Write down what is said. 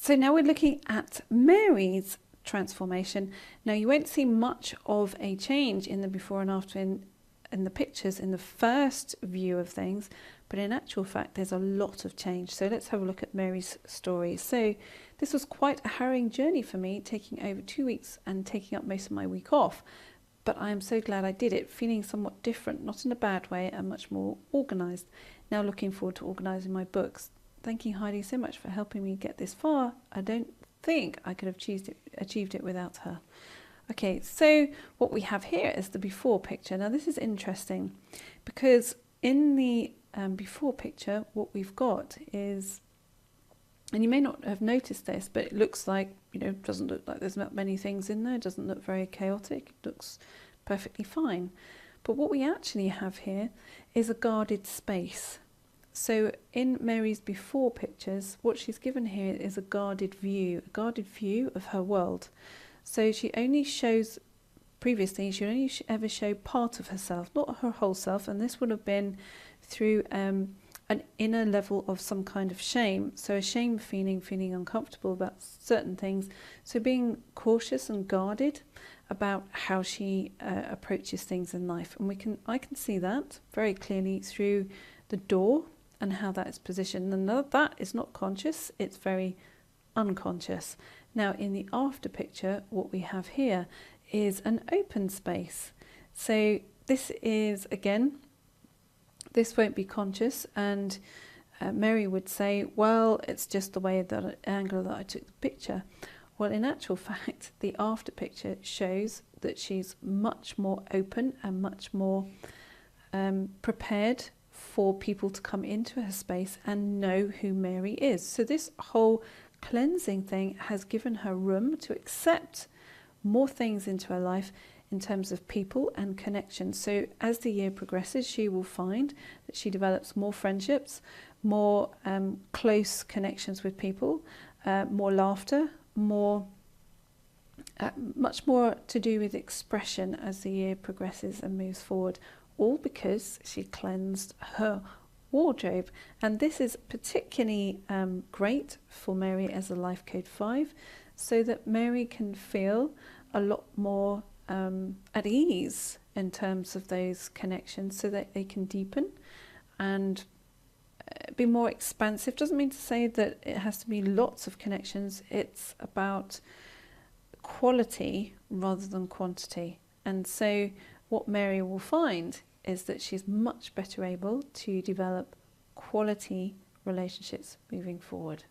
So now we're looking at Mary's transformation. Now you won't see much of a change in the before and after in the pictures in the first view of things, but in actual fact there's a lot of change. So let's have a look at Mary's story. So this was quite a harrowing journey for me, taking over 2 weeks and taking up most of my week off. But I am so glad I did it, feeling somewhat different, not in a bad way, and much more organised. Now looking forward to organising my books. Thanking Heidi so much for helping me get this far. I don't think I could have achieved it without her. Okay, so what we have here is the before picture. Now this is interesting because in the before picture, what we've got is, and you may not have noticed this, but it looks like, doesn't look like there's not many things in there. It doesn't look very chaotic. It looks perfectly fine. But what we actually have here is a guarded space. So in Mary's before pictures, what she's given here is a guarded view of her world. So she only shows, previously she only ever showed part of herself, not her whole self, and this would have been through an inner level of some kind of shame. So a shame feeling uncomfortable about certain things. So being cautious and guarded about how she approaches things in life. And I can see that very clearly through the door and how that is positioned. And that is not conscious, it's very unconscious. Now in the after picture, what we have here is an open space. So this is, again, this won't be conscious, and Mary would say, well, it's just the way that angle that I took the picture. Well, in actual fact, the after picture shows that she's much more open and much more prepared for people to come into her space and know who Mary is. So this whole cleansing thing has given her room to accept more things into her life in terms of people and connections. So as the year progresses, she will find that she develops more friendships, more close connections with people, more laughter, much more to do with expression as the year progresses and moves forward, all because she cleansed her wardrobe. And this is particularly great for Mary as a life code 5, so that Mary can feel a lot more at ease in terms of those connections, so that they can deepen and be more expansive. Doesn't mean to say that it has to be lots of connections. It's about quality rather than quantity. And so what Mary will find is that she's much better able to develop quality relationships moving forward.